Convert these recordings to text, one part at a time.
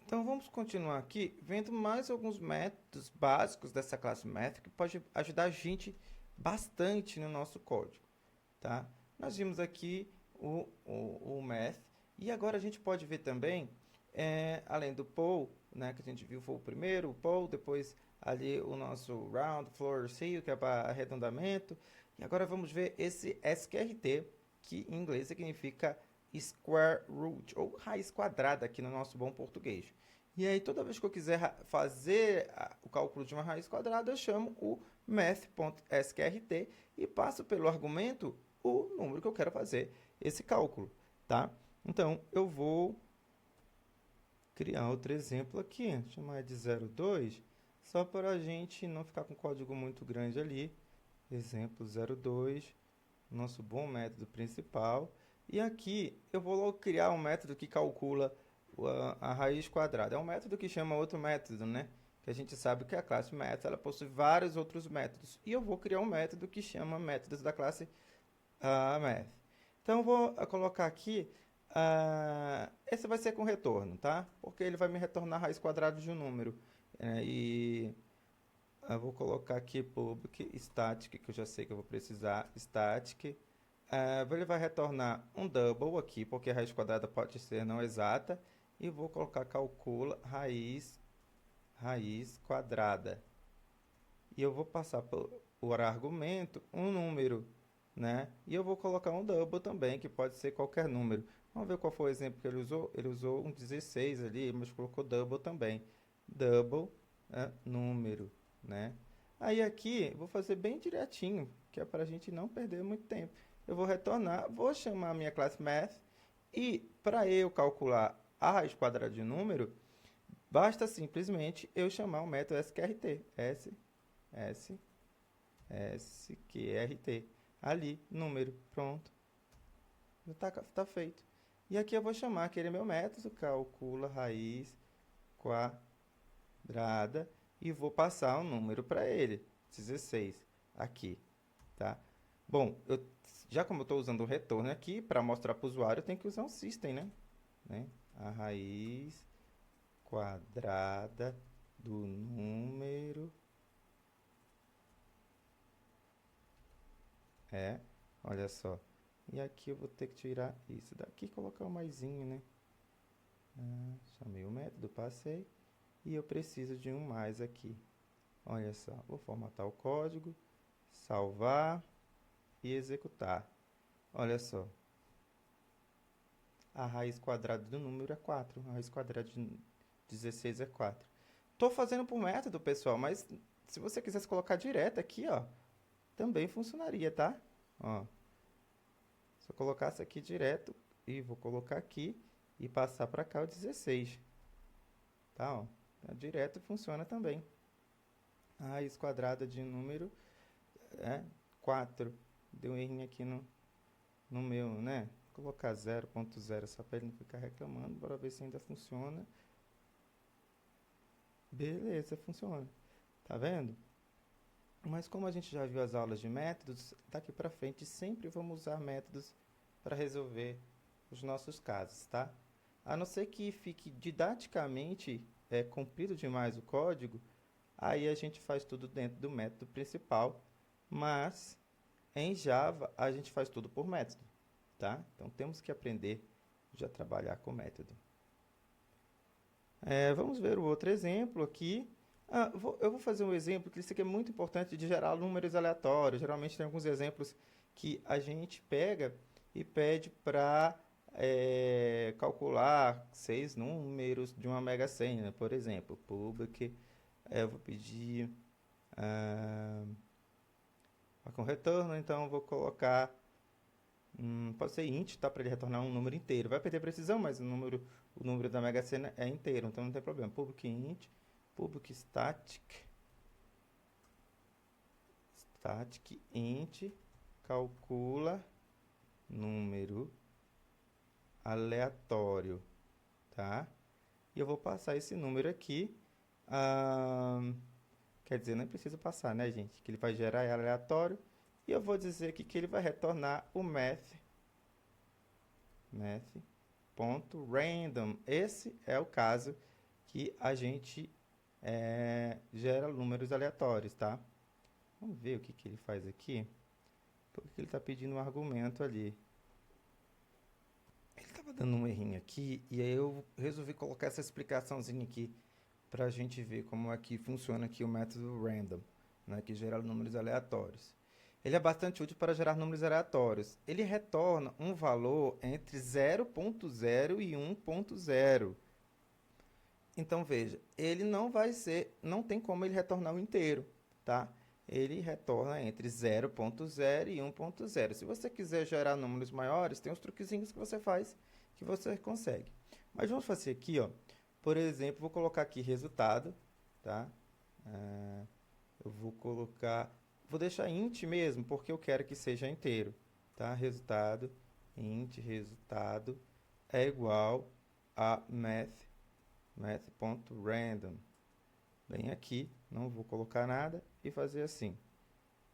Então vamos continuar aqui vendo mais alguns métodos básicos dessa classe Math que pode ajudar a gente bastante no nosso código, tá? Nós vimos aqui o Math e agora a gente pode ver também, além do poll, né, que a gente viu foi o primeiro, o poll, depois ali o nosso round, floor, seal, que é para arredondamento, e agora vamos ver esse sqrt, que em inglês significa square root, ou raiz quadrada aqui no nosso bom português. E aí, toda vez que eu quiser fazer o cálculo de uma raiz quadrada, eu chamo o math.sqrt e passo pelo argumento o número que eu quero fazer esse cálculo, tá? Então, eu vou criar outro exemplo aqui, chamar de 02, só para a gente não ficar com código muito grande ali. Exemplo 02, nosso bom método principal. E aqui eu vou logo criar um método que calcula a raiz quadrada. É um método que chama outro método, né? Que a gente sabe que a classe math ela possui vários outros métodos. E eu vou criar um método que chama métodos da classe math. Então eu vou colocar aqui, esse vai ser com retorno, tá? Porque ele vai me retornar a raiz quadrada de um número. E eu vou colocar aqui public static, que eu já sei que eu vou precisar, static. Ele vai retornar um double aqui, porque a raiz quadrada pode ser não exata. E vou colocar calcula raiz quadrada. E eu vou passar por argumento um número, né? E eu vou colocar um double também, que pode ser qualquer número. Vamos ver qual foi o exemplo que ele usou. Ele usou um 16 ali, mas colocou double também. Double, número, né? Aí aqui, vou fazer bem direitinho, que é para a gente não perder muito tempo. Eu vou retornar, vou chamar a minha classe math, e para eu calcular a raiz quadrada de número, basta simplesmente eu chamar o método sqrt, sqrt, ali, número, pronto, já tá feito. E aqui eu vou chamar aquele meu método, calcula raiz quadrada, e vou passar um número para ele, 16, aqui, tá? Bom, já como eu estou usando o retorno aqui, para mostrar para o usuário, eu tenho que usar um system, né? A raiz quadrada do número é, olha só. E aqui eu vou ter que tirar isso daqui e colocar o maisinho, né? Chamei o método, passei. E eu preciso de um mais aqui. Olha só, vou formatar o código, salvar e executar. Olha só, a raiz quadrada do número é 4, a raiz quadrada de 16 é 4. Estou fazendo por método, pessoal, mas se você quisesse colocar direto aqui, ó, também funcionaria, tá? Ó, se eu colocasse aqui direto, e vou colocar aqui e passar para cá o 16, tá? Ó, direto funciona também. A raiz quadrada de número é 4. Deu um errinho aqui no meu, né? Vou colocar 0.0 só para ele não ficar reclamando. Bora ver se ainda funciona. Beleza, funciona. Tá vendo? Mas como a gente já viu as aulas de métodos, daqui para frente sempre vamos usar métodos para resolver os nossos casos, tá? A não ser que fique didaticamente comprido demais o código, aí a gente faz tudo dentro do método principal, mas em Java a gente faz tudo por método, tá? Então temos que aprender já a trabalhar com método. Vamos ver o outro exemplo aqui. Eu vou fazer um exemplo que isso aqui é muito importante de gerar números aleatórios. Geralmente tem alguns exemplos que a gente pega e pede para calcular 6 números de uma Mega Sena, por exemplo. Public, eu vou pedir com retorno, então eu vou colocar pode ser int, tá? Para ele retornar um número inteiro. Vai perder precisão, mas o número da Mega Sena é inteiro, então não tem problema. Public int, public static int, calcula número aleatório, tá? E eu vou passar esse número aqui. Quer dizer, não preciso passar, né, gente? Que ele vai gerar aleatório. E eu vou dizer aqui que ele vai retornar o math.random. Esse é o caso que a gente gera números aleatórios, tá? Vamos ver o que que ele faz aqui. Porque ele está pedindo um argumento ali. Ele estava dando um errinho aqui, e aí eu resolvi colocar essa explicaçãozinha aqui para a gente ver como é que funciona aqui o método random, né, que gera números aleatórios. Ele é bastante útil para gerar números aleatórios. Ele retorna um valor entre 0.0 e 1.0. Então veja, ele não vai ser, não tem como ele retornar o inteiro, tá? Ele retorna entre 0.0 e 1.0. Se você quiser gerar números maiores, tem uns truquezinhos que você faz que você consegue. Mas vamos fazer aqui, ó. Por exemplo, vou colocar aqui resultado, tá? Eu vou deixar int mesmo, porque eu quero que seja inteiro, tá? Resultado, int resultado é igual a math.random. Bem aqui, não vou colocar nada e fazer assim,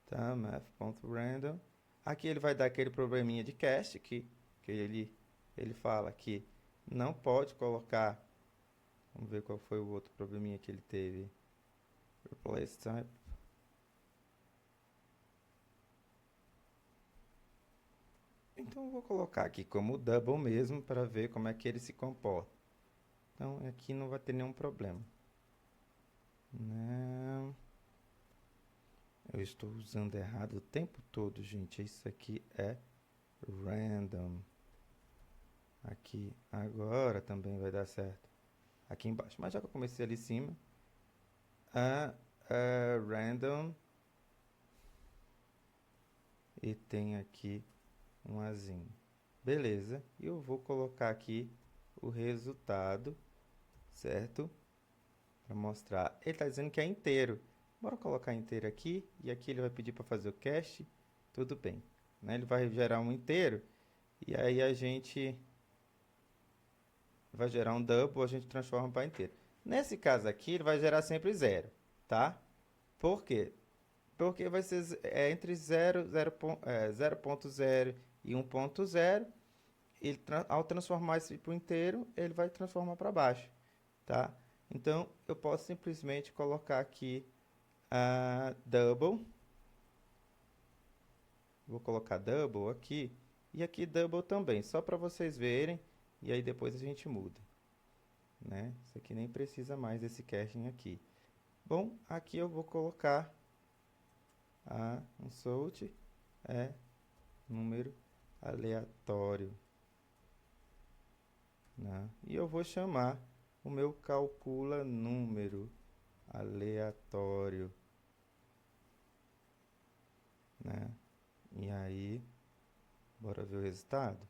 tá? Math.random. Aqui ele vai dar aquele probleminha de cast que ele fala que não pode colocar. Vamos ver qual foi o outro probleminha que ele teve. Replace type. Então eu vou colocar aqui como double mesmo para ver como é que ele se comporta. Então aqui não vai ter nenhum problema. Não. Eu estou usando errado o tempo todo, gente. Isso aqui é random. Aqui agora também vai dar certo. Aqui embaixo. Mas já que eu comecei ali em cima, random. E tem aqui um azinho. Beleza. E eu vou colocar aqui o resultado, certo? Para mostrar. Ele está dizendo que é inteiro. Bora colocar inteiro aqui. E aqui ele vai pedir para fazer o cast. Tudo bem. Né? Ele vai gerar um inteiro. E aí a gente vai gerar um double, a gente transforma para inteiro. Nesse caso aqui, ele vai gerar sempre zero, tá? Por quê? Porque vai ser entre 0.0 e 1.0. Ele, ao transformar isso para o inteiro, ele vai transformar para baixo, tá? Então, eu posso simplesmente colocar aqui double. Vou colocar double aqui. E aqui double também, só para vocês verem. E aí depois a gente muda, né? Isso aqui nem precisa mais desse caching aqui. Bom, aqui eu vou colocar insert número aleatório, né? E eu vou chamar o meu calcula número aleatório, né? E aí, bora ver o resultado.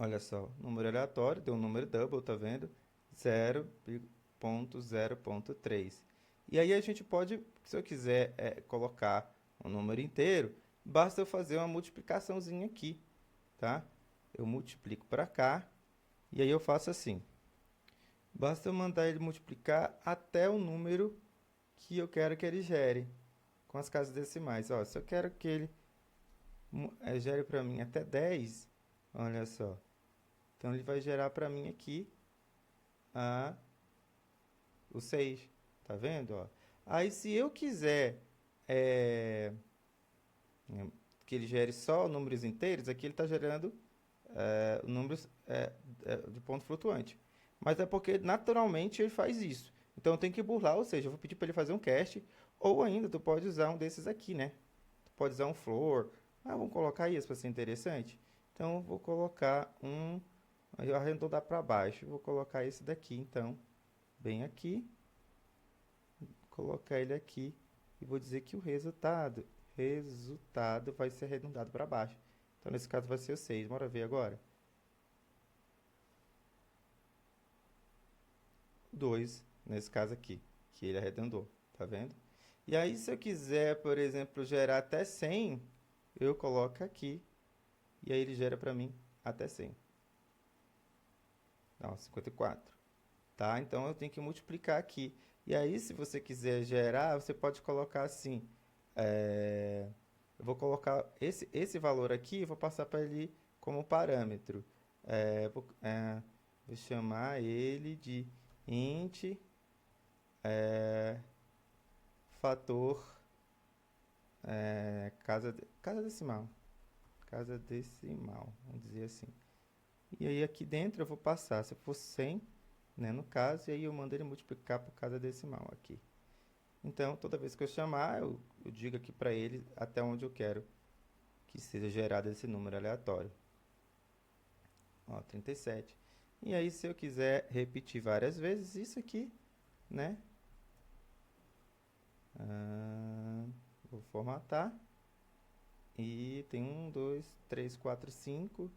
Olha só, número aleatório, deu um número double, tá vendo? 0.0.3. E aí a gente pode, se eu quiser colocar um número inteiro, basta eu fazer uma multiplicaçãozinha aqui, tá? Eu multiplico para cá, e aí eu faço assim. Basta eu mandar ele multiplicar até o número que eu quero que ele gere, com as casas decimais. Ó, se eu quero que ele gere para mim até 10, olha só. Então, ele vai gerar para mim aqui o 6. Tá vendo? Ó? Aí, se eu quiser que ele gere só números inteiros, aqui ele está gerando números de ponto flutuante. Mas é porque, naturalmente, ele faz isso. Então, eu tenho que burlar, ou seja, eu vou pedir para ele fazer um cast, ou ainda, tu pode usar um desses aqui, né? Tu pode usar um floor. Vamos colocar isso para ser interessante? Então, eu vou colocar aí eu arredondar para baixo. Vou colocar esse daqui, então, bem aqui. Colocar ele aqui. E vou dizer que o resultado vai ser arredondado para baixo. Então, nesse caso, vai ser o 6. Bora ver agora. 2, nesse caso aqui, que ele arredondou. Tá vendo? E aí, se eu quiser, por exemplo, gerar até 100, eu coloco aqui. E aí, ele gera para mim até 100. Não, 54. Tá? Então, eu tenho que multiplicar aqui. E aí, se você quiser gerar, você pode colocar assim. Eu vou colocar esse valor aqui, vou passar para ele como parâmetro. Vou chamar ele de int fator casa decimal. Casa decimal, vamos dizer assim. E aí aqui dentro eu vou passar, se for 100, né, no caso, e aí eu mando ele multiplicar por casa decimal aqui. Então, toda vez que eu chamar, eu digo aqui para ele até onde eu quero que seja gerado esse número aleatório. Ó, 37. E aí, se eu quiser repetir várias vezes isso aqui, né? Vou formatar. E tem 1, 2, 3, 4, 5.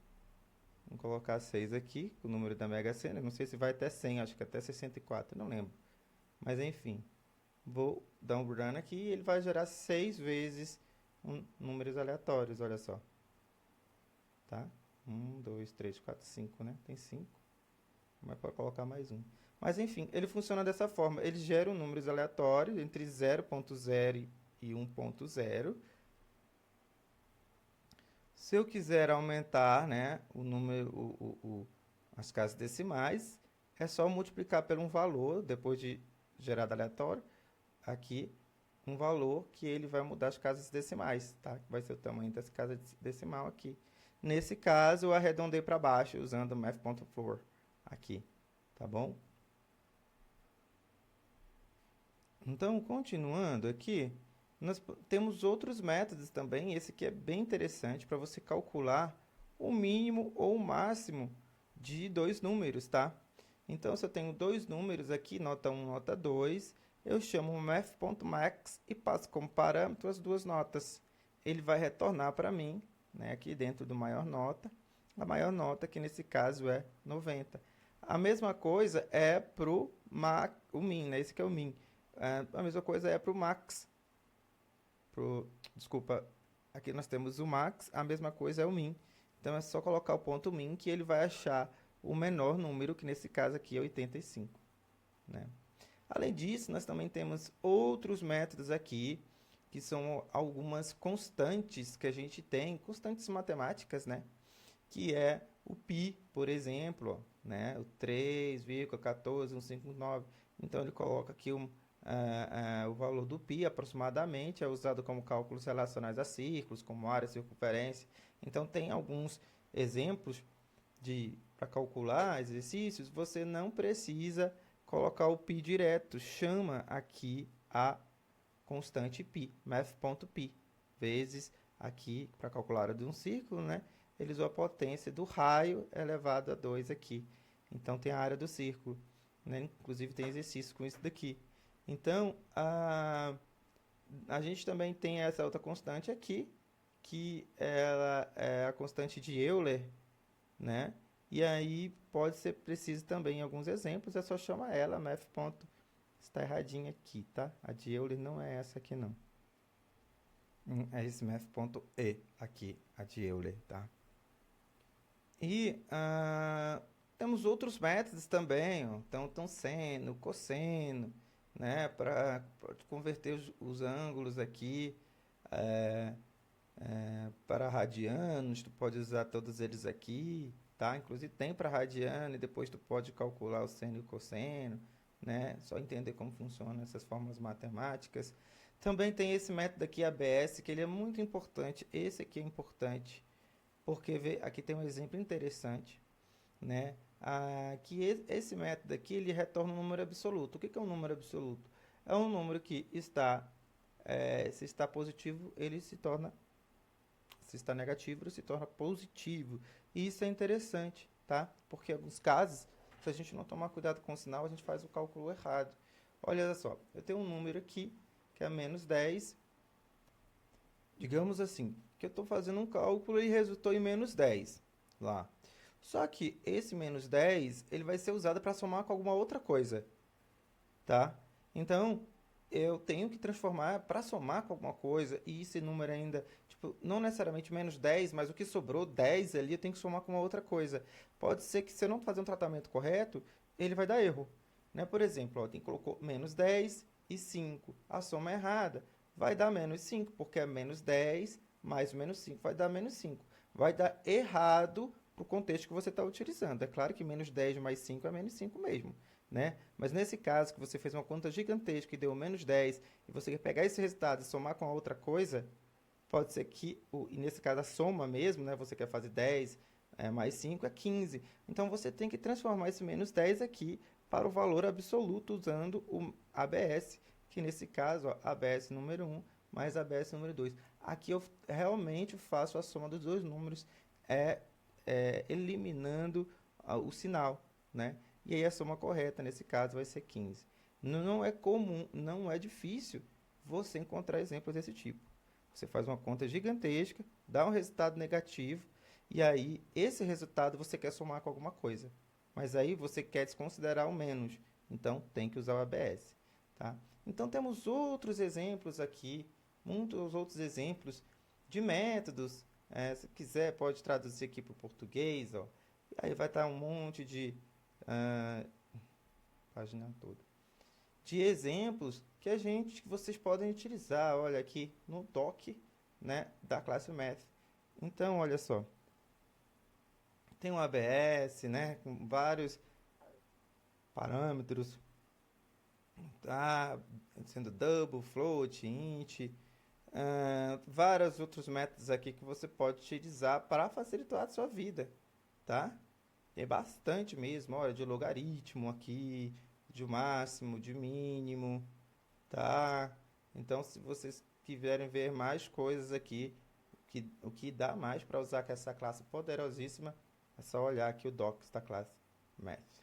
Vamos colocar 6 aqui, o número da Mega Sena. Não sei se vai até 100, acho que até 64, não lembro. Mas enfim, vou dar um run aqui e ele vai gerar 6 vezes números aleatórios, olha só. Tá? 1, 2, 3, 4, 5, né? Tem 5. Mas pode colocar mais um. Mas enfim, ele funciona dessa forma. Ele gera números aleatórios entre 0.0 e 1.0. Se eu quiser aumentar, né, o número, as casas decimais, é só multiplicar por um valor, depois de gerado aleatório, aqui, um valor que ele vai mudar as casas decimais, tá? Vai ser o tamanho dessa casa decimal aqui. Nesse caso, eu arredondei para baixo, usando math.for aqui, tá bom? Então, continuando aqui, nós temos outros métodos também. Esse aqui é bem interessante para você calcular o mínimo ou o máximo de dois números, tá? Então, se eu tenho dois números aqui, nota 1, nota 2, eu chamo math.max e passo como parâmetro as duas notas. Ele vai retornar para mim, né, aqui dentro do maior nota, a maior nota, que nesse caso é 90. A mesma coisa é para o min, né? Esse aqui é o min. A mesma coisa é para o max. Desculpa, aqui nós temos o max, a mesma coisa é o min. Então é só colocar o ponto min que ele vai achar o menor número, que nesse caso aqui é 85. Né? Além disso, nós também temos outros métodos aqui, que são algumas constantes que a gente tem, constantes matemáticas, né? Que é o π, por exemplo, ó, né? O 3,14159. Então, ele coloca aqui o valor do π aproximadamente, é usado como cálculos relacionais a círculos, como área, circunferência. Então, tem alguns exemplos para calcular exercícios, você não precisa colocar o π direto, chama aqui a constante π, math.π, vezes aqui, para calcular a área de um círculo, né? Eles usam a potência do raio elevado a 2 aqui. Então, tem a área do círculo, né? Inclusive, tem exercício com isso daqui. Então, a gente também tem essa outra constante aqui, que ela é a constante de Euler, né? E aí pode ser preciso também em alguns exemplos, é só chamar ela, math. Está erradinha aqui, tá? A de Euler não é essa aqui, não. É esse math.e aqui, a de Euler, tá? E temos outros métodos também, ó. Então, seno, cosseno, né? Para converter os ângulos aqui para radianos, tu pode usar todos eles aqui, tá? Inclusive tem para radiano e depois tu pode calcular o seno e o cosseno, né? Só entender como funcionam essas fórmulas matemáticas. Também tem esse método aqui, ABS, que ele é muito importante. Esse aqui é importante, porque aqui tem um exemplo interessante, né? Que esse método aqui, ele retorna um número absoluto. O que é um número absoluto? É um número que se está positivo, ele se torna, se está negativo, ele se torna positivo. E isso é interessante, tá? Porque em alguns casos, se a gente não tomar cuidado com o sinal, a gente faz o cálculo errado. Olha só, eu tenho um número aqui, que é menos 10. Digamos assim, que eu estou fazendo um cálculo e resultou em menos 10 lá. Só que esse menos 10, ele vai ser usado para somar com alguma outra coisa, tá? Então, eu tenho que transformar para somar com alguma coisa, e esse número ainda, tipo, não necessariamente menos 10, mas o que sobrou 10 ali, eu tenho que somar com uma outra coisa. Pode ser que se eu não fazer um tratamento correto, ele vai dar erro, né? Por exemplo, ó, colocou menos 10 e 5. A soma é errada, vai dar menos 5, porque é menos 10 mais menos 5 vai dar menos 5. Vai dar errado para o contexto que você está utilizando. É claro que menos 10 mais 5 é menos 5 mesmo, né? Mas nesse caso que você fez uma conta gigantesca e deu menos 10 e você quer pegar esse resultado e somar com a outra coisa, pode ser que, e nesse caso a soma mesmo, né? Você quer fazer 10 mais 5 é 15. Então você tem que transformar esse menos 10 aqui para o valor absoluto usando o ABS, que nesse caso, ó, ABS número 1 mais ABS número 2. Aqui eu realmente faço a soma dos dois números, eliminando o sinal, né? E aí a soma correta, nesse caso, vai ser 15. Não é comum, não é difícil você encontrar exemplos desse tipo. Você faz uma conta gigantesca, dá um resultado negativo, e aí esse resultado você quer somar com alguma coisa. Mas aí você quer desconsiderar o menos, então tem que usar o ABS, tá? Então temos outros exemplos aqui, muitos outros exemplos de métodos. Se quiser, pode traduzir aqui para o português, ó. Aí vai estar um monte de página toda de exemplos que vocês podem utilizar. Olha aqui no doc, né, da classe Math. Então, olha só, tem um ABS, né, com vários parâmetros, tá? Sendo double, float, int, vários outros métodos aqui que você pode utilizar para facilitar a sua vida, tá? Tem bastante mesmo, olha, de logaritmo aqui, de máximo, de mínimo, tá? Então, se vocês quiserem ver mais coisas aqui, o que dá mais para usar com essa classe poderosíssima, é só olhar aqui o docs da classe Math.